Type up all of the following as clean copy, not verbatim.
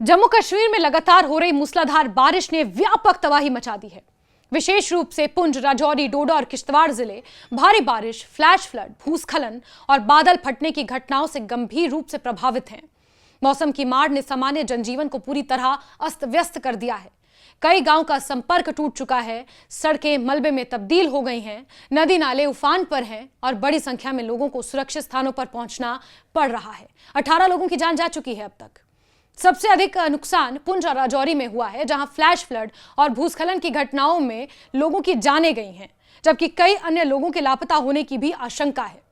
जम्मू कश्मीर में लगातार हो रही मूसलाधार बारिश ने व्यापक तबाही मचा दी है। विशेष रूप से पुंछ, राजौरी, डोडा और किश्तवाड़ जिले भारी बारिश, फ्लैश फ्लड, भूस्खलन और बादल फटने की घटनाओं से गंभीर रूप से प्रभावित हैं। मौसम की मार ने सामान्य जनजीवन को पूरी तरह अस्त व्यस्त कर दिया है। कई गांव का संपर्क टूट चुका है, सड़कें मलबे में तब्दील हो गई हैं, नदी नाले उफान पर हैं और बड़ी संख्या में लोगों को सुरक्षित स्थानों पर पहुंचना पड़ रहा है। 18 लोगों की जान जा चुकी है अब तक। सबसे अधिक नुकसान पुंछ और राजौरी में हुआ है, जहां फ्लैश फ्लड और भूस्खलन की घटनाओं में लोगों की जानें गई हैं, जबकि कई अन्य लोगों के लापता होने की भी आशंका है।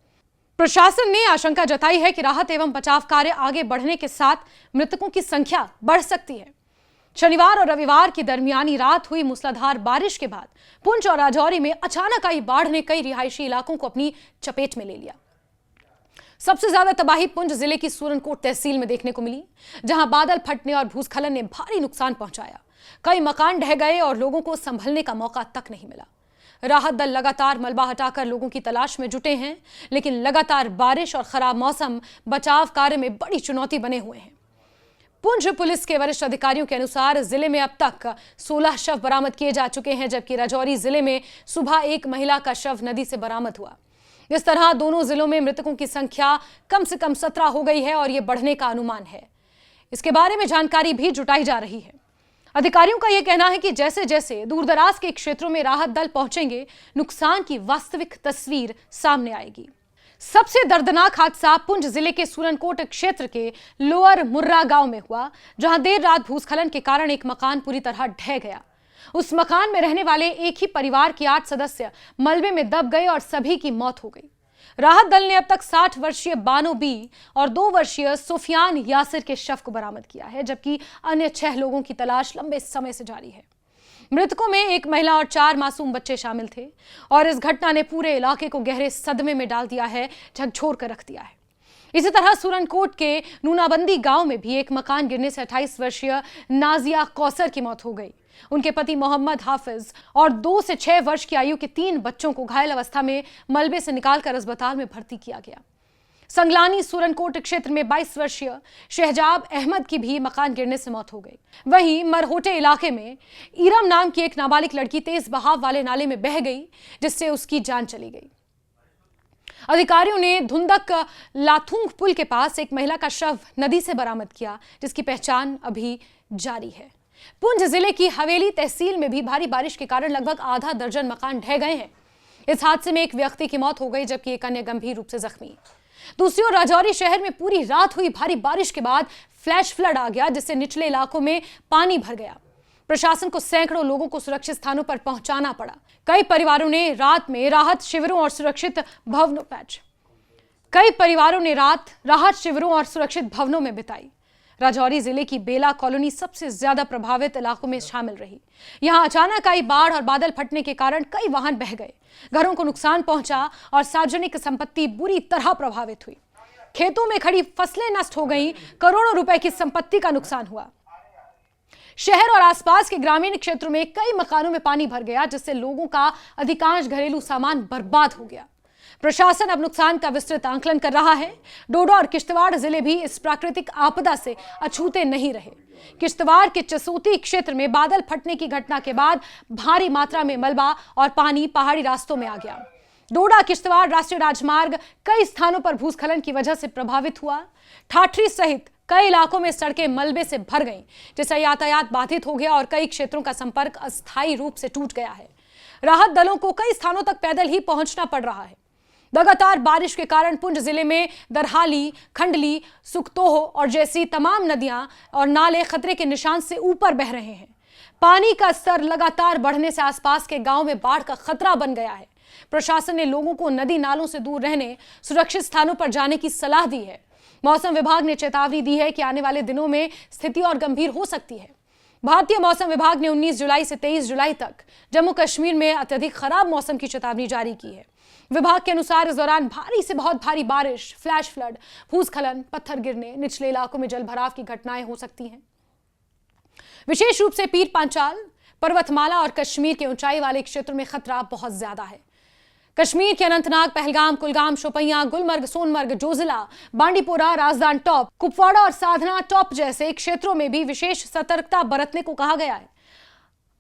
प्रशासन ने आशंका जताई है कि राहत एवं बचाव कार्य आगे बढ़ने के साथ मृतकों की संख्या बढ़ सकती है। शनिवार और रविवार की दरमियानी रात हुई मूसलाधार बारिश के बाद पुंछ और राजौरी में अचानक आई बाढ़ ने कई रिहायशी इलाकों को अपनी चपेट में ले लिया। सबसे ज्यादा तबाही पुंछ जिले की सूरनकोट तहसील में देखने को मिली, जहां बादल फटने और भूस्खलन ने भारी नुकसान पहुंचाया। कई मकान ढह गए और लोगों को संभलने का मौका तक नहीं मिला। राहत दल लगातार मलबा हटाकर लोगों की तलाश में जुटे हैं, लेकिन लगातार बारिश और खराब मौसम बचाव कार्य में बड़ी चुनौती बने हुए हैं। पुंछ पुलिस के वरिष्ठ अधिकारियों के अनुसार जिले में अब तक 16 शव बरामद किए जा चुके हैं, जबकि राजौरी जिले में सुबह एक महिला का शव नदी से बरामद हुआ। इस तरह दोनों जिलों में मृतकों की संख्या कम से कम 17 हो गई है और यह बढ़ने का अनुमान है। इसके बारे में जानकारी भी जुटाई जा रही है। अधिकारियों का यह कहना है कि जैसे जैसे दूरदराज के क्षेत्रों में राहत दल पहुंचेंगे, नुकसान की वास्तविक तस्वीर सामने आएगी। सबसे दर्दनाक हादसा पुंछ जिले के सूरनकोट क्षेत्र के लोअर मुर्रा गांव में हुआ, जहां देर रात भूस्खलन के कारण एक मकान पूरी तरह ढह गया। उस मकान में रहने वाले एक ही परिवार के 8 सदस्य मलबे में दब गए और सभी की मौत हो गई। राहत दल ने अब तक 60 वर्षीय बानो बी और 2 वर्षीय सुफियान यासिर के शव को बरामद किया है, जबकि अन्य 6 लोगों की तलाश लंबे समय से जारी है। मृतकों में एक महिला और 4 मासूम बच्चे शामिल थे और इस घटना ने पूरे इलाके को गहरे सदमे में डाल दिया है, झकझोर कर रख दिया है। इसी तरह सूरनकोट के नूनाबंदी गांव में भी एक मकान गिरने से 28 वर्षीय नाजिया कौसर की मौत हो गई। उनके पति मोहम्मद हाफिज और 2 से 6 वर्ष की आयु के 3 बच्चों को घायल अवस्था में मलबे से निकालकर अस्पताल में भर्ती किया गया। संगलानी सूरनकोट क्षेत्र में 22 वर्षीय शहजाब अहमद की भी मकान गिरने से मौत हो गई। वहीं मरहोटे इलाके में इरम नाम की एक नाबालिग लड़की तेज बहाव वाले नाले में बह गई, जिससे उसकी जान चली गई। अधिकारियों ने धुंधक लाथुंग पुल के पास एक महिला का शव नदी से बरामद किया, जिसकी पहचान अभी जारी है। पुंछ जिले की हवेली तहसील में भी भारी बारिश के कारण लगभग आधा दर्जन मकान ढह गए हैं। इस हादसे में एक व्यक्ति की मौत हो गई, जबकि एक अन्य गंभीर रूप से जख्मी। दूसरी ओर राजौरी शहर में पूरी रात हुई भारी बारिश के बाद फ्लैश फ्लड आ गया, जिससे निचले इलाकों में पानी भर गया। प्रशासन को सैकड़ों लोगों को सुरक्षित स्थानों पर पहुंचाना पड़ा। कई परिवारों ने रात राहत शिविरों और सुरक्षित भवनों में बिताई। राजौरी जिले की बेला कॉलोनी सबसे ज्यादा प्रभावित इलाकों में शामिल रही। यहां अचानक आई बाढ़ और बादल फटने के कारण कई वाहन बह गए, घरों को नुकसान पहुंचा और सार्वजनिक संपत्ति बुरी तरह प्रभावित हुई। खेतों में खड़ी फसलें नष्ट हो गईं, करोड़ों रुपए की संपत्ति का नुकसान हुआ। शहर और आसपास के ग्रामीण क्षेत्रों में कई मकानों में पानी भर गया, जिससे लोगों का अधिकांश घरेलू सामान बर्बाद हो गया। प्रशासन अब नुकसान का विस्तृत आंकलन कर रहा है। डोडा और किश्तवाड़ जिले भी इस प्राकृतिक आपदा से अछूते नहीं रहे। किश्तवाड़ के चसोती क्षेत्र में बादल फटने की घटना के बाद भारी मात्रा में मलबा और पानी पहाड़ी रास्तों में आ गया। डोडा किश्तवाड़ राष्ट्रीय राजमार्ग कई स्थानों पर भूस्खलन की वजह से प्रभावित हुआ। ठाठरी सहित कई इलाकों में सड़कें मलबे से भर गईं, जिससे यातायात बाधित हो गया और कई क्षेत्रों का संपर्क अस्थायी रूप से टूट गया है। राहत दलों को कई स्थानों तक पैदल ही पहुंचना पड़ रहा है। लगातार बारिश के कारण पुंछ जिले में दरहाली, खंडली, सुखतोह और जैसी तमाम नदियां और नाले खतरे के निशान से ऊपर बह रहे हैं। पानी का स्तर लगातार बढ़ने से आसपास के गांव में बाढ़ का खतरा बन गया है। प्रशासन ने लोगों को नदी नालों से दूर रहने, सुरक्षित स्थानों पर जाने की सलाह दी है। मौसम विभाग ने चेतावनी दी है कि आने वाले दिनों में स्थिति और गंभीर हो सकती है। भारतीय मौसम विभाग ने 19 जुलाई से 23 जुलाई तक जम्मू कश्मीर में अत्यधिक खराब मौसम की चेतावनी जारी की है। विभाग के अनुसार इस दौरान भारी से बहुत भारी बारिश, फ्लैश फ्लड, भूस्खलन, पत्थर गिरने, निचले इलाकों में जलभराव की घटनाएं हो सकती हैं। विशेष रूप से पीर पांचाल, पर्वतमाला और कश्मीर के ऊंचाई वाले क्षेत्रों में खतरा बहुत ज्यादा है। कश्मीर के अनंतनाग, पहलगाम, कुलगाम, शोपियां, गुलमर्ग, सोनमर्ग, जोजिला, बांडीपोरा, राजदान टॉप, कुपवाड़ा और साधना टॉप जैसे क्षेत्रों में भी विशेष सतर्कता बरतने को कहा गया है।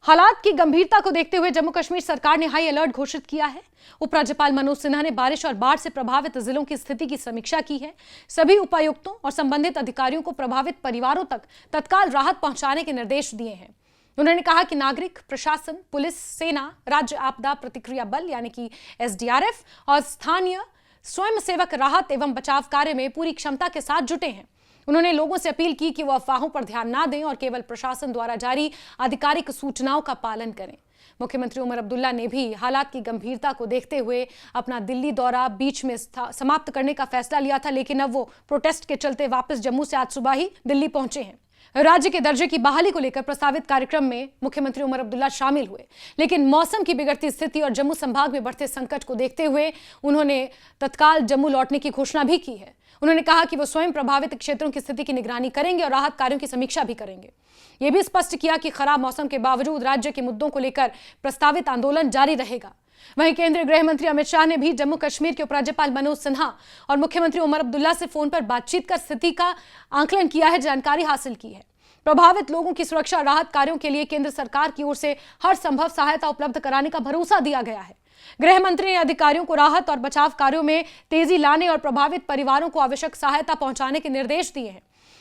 हालात की गंभीरता को देखते हुए जम्मू कश्मीर सरकार ने हाई अलर्ट घोषित किया है। उपराज्यपाल मनोज सिन्हा ने बारिश और बाढ़ से प्रभावित जिलों की स्थिति की समीक्षा की है। सभी उपायुक्तों और संबंधित अधिकारियों को प्रभावित परिवारों तक तत्काल राहत पहुंचाने के निर्देश दिए हैं। उन्होंने कहा कि नागरिक प्रशासन, पुलिस, सेना, राज्य आपदा प्रतिक्रिया बल यानी कि SDRF और स्थानीय स्वयंसेवक राहत एवं बचाव कार्य में पूरी क्षमता के साथ जुटे हैं। उन्होंने लोगों से अपील की कि वो अफवाहों पर ध्यान ना दें और केवल प्रशासन द्वारा जारी आधिकारिक सूचनाओं का पालन करें। मुख्यमंत्री उमर अब्दुल्ला ने भी हालात की गंभीरता को देखते हुए अपना दिल्ली दौरा बीच में समाप्त करने का फैसला लिया था, लेकिन अब वो प्रोटेस्ट के चलते वापस जम्मू से आज सुबह ही दिल्ली पहुंचे हैं। राज्य के दर्जे की बहाली को लेकर प्रस्तावित कार्यक्रम में मुख्यमंत्री उमर अब्दुल्ला शामिल हुए, लेकिन मौसम की बिगड़ती स्थिति और जम्मू संभाग में बढ़ते संकट को देखते हुए उन्होंने तत्काल जम्मू लौटने की घोषणा भी की है। उन्होंने कहा कि वो स्वयं प्रभावित क्षेत्रों की स्थिति की निगरानी करेंगे और राहत कार्यों की समीक्षा भी करेंगे। ये भी स्पष्ट किया कि खराब मौसम के बावजूद राज्य के मुद्दों को लेकर प्रस्तावित आंदोलन जारी रहेगा। वहीं केंद्रीय गृह मंत्री अमित शाह ने भी जम्मू कश्मीर के उपराज्यपाल मनोज सिन्हा और मुख्यमंत्री उमर अब्दुल्ला से फोन पर बातचीत कर स्थिति का आकलन किया है, जानकारी हासिल की है। प्रभावित लोगों की सुरक्षा और राहत कार्यों के लिए केंद्र सरकार की ओर से हर संभव सहायता उपलब्ध कराने का भरोसा दिया गया है। गृह मंत्री ने अधिकारियों को राहत और बचाव कार्यों में तेजी लाने और प्रभावित परिवारों को आवश्यक सहायता पहुंचाने के निर्देश दिए हैं।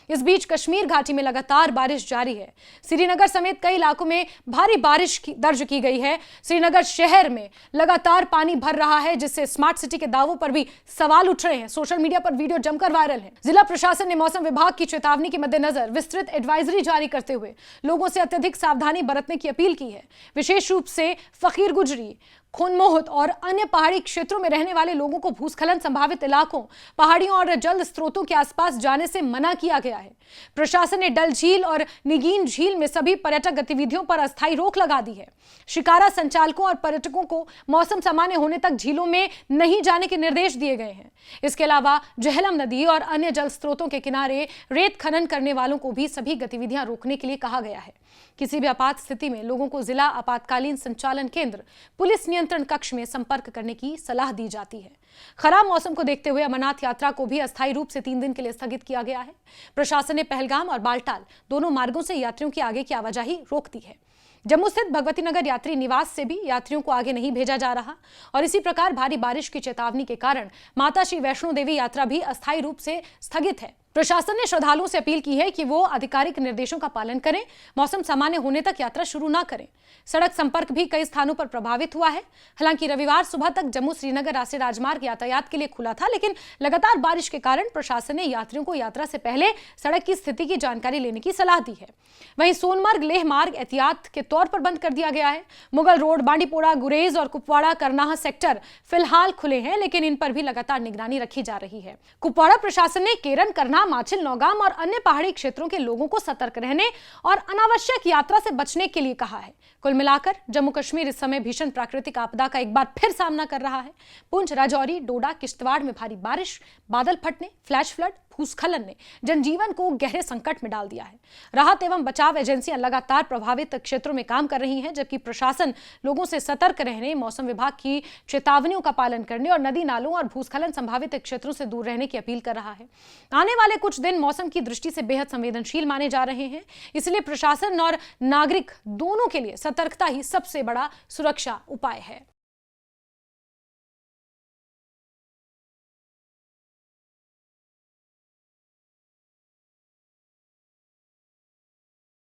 इस बीच कश्मीर घाटी में लगातार बारिश जारी है। श्रीनगर समेत कई इलाकों में भारी बारिश दर्ज की गई है। श्रीनगर शहर में लगातार पानी भर रहा है, जिससे स्मार्ट सिटी के दावों पर भी सवाल उठ रहे हैं। सोशल मीडिया पर वीडियो जमकर वायरल है। जिला प्रशासन ने मौसम विभाग की चेतावनी के मद्देनजर विस्तृत एडवाइजरी जारी करते हुए लोगों से अत्यधिक सावधानी बरतने की अपील की है। विशेष रूप से फकीर गुजरी, खुनमोहत और अन्य पहाड़ी क्षेत्रों में रहने वाले लोगों को भूस्खलन संभावित इलाकों, पहाड़ियों और जल स्रोतों के आसपास जाने से मना किया गया है। प्रशासन ने डल झील और निगीन झील में सभी पर्यटक गतिविधियों पर अस्थायी रोक लगा दी है। शिकारा संचालकों और पर्यटकों को मौसम सामान्य होने तक झीलों में नहीं जाने के निर्देश दिए गए हैं। इसके अलावा झेलम नदी और अन्य जल स्रोतों के किनारे रेत खनन करने वालों को भी सभी गतिविधियां रोकने के लिए कहा गया है। किसी भी आपात स्थिति में लोगों को जिला आपातकालीन संचालन केंद्र, पुलिस नियंत्रण कक्ष में संपर्क करने की सलाह दी जाती है। खराब मौसम को देखते हुए अमरनाथ यात्रा को भी अस्थायी रूप से 3 दिन के लिए स्थगित किया गया है। प्रशासन ने पहलगाम और बालटाल दोनों मार्गों से यात्रियों की आगे की आवाजाही रोक दी है। जम्मू स्थित भगवती नगर यात्री निवास से भी यात्रियों को आगे नहीं भेजा जा रहा और इसी प्रकार भारी बारिश की चेतावनी के कारण माता श्री वैष्णो देवी यात्रा भी अस्थायी रूप से स्थगित है। प्रशासन ने श्रद्धालुओं से अपील की है कि वो आधिकारिक निर्देशों का पालन करें, मौसम सामान्य होने तक यात्रा शुरू न करें। सड़क संपर्क भी कई स्थानों पर प्रभावित हुआ है। हालांकि रविवार सुबह तक जम्मू श्रीनगर राष्ट्रीय राजमार्ग यातायात के लिए खुला था, लेकिन लगातार बारिश के कारण प्रशासन ने यात्रियों को यात्रा से पहले सड़क की स्थिति की जानकारी लेने की सलाह दी है। वहीं सोनमर्ग लेह मार्ग एहतियात के तौर पर बंद कर दिया गया है। मुगल रोड, बांडीपोरा, गुरेज और कुपवाड़ा करनाह सेक्टर फिलहाल खुले हैं, लेकिन इन पर भी लगातार निगरानी रखी जा रही है। कुपवाड़ा प्रशासन ने केरन, करनाह, माछिल, नौगाम और अन्य पहाड़ी क्षेत्रों के लोगों को सतर्क रहने और अनावश्यक यात्रा से बचने के लिए कहा है। कुल मिलाकर जम्मू कश्मीर इस समय भीषण प्राकृतिक आपदा का एक बार फिर सामना कर रहा है। पुंछ, राजौरी, डोडा, किश्तवाड़ में भारी बारिश, बादल फटने, फ्लैश फ्लड, भूस्खलन ने जनजीवन को गहरे संकट में डाल दिया है। राहत एवं बचाव एजेंसियां लगातार प्रभावित क्षेत्रों में काम कर रही हैं, जबकि प्रशासन लोगों से सतर्क रहने, मौसम विभाग की चेतावनियों का पालन करने और नदी नालों और भूस्खलन संभावित क्षेत्रों से दूर रहने की अपील कर रहा है। आने वाले कुछ दिन मौसम की दृष्टि से बेहद संवेदनशील माने जा रहे हैं, इसलिए प्रशासन और नागरिक दोनों के लिए सतर्कता ही सबसे बड़ा सुरक्षा उपाय है।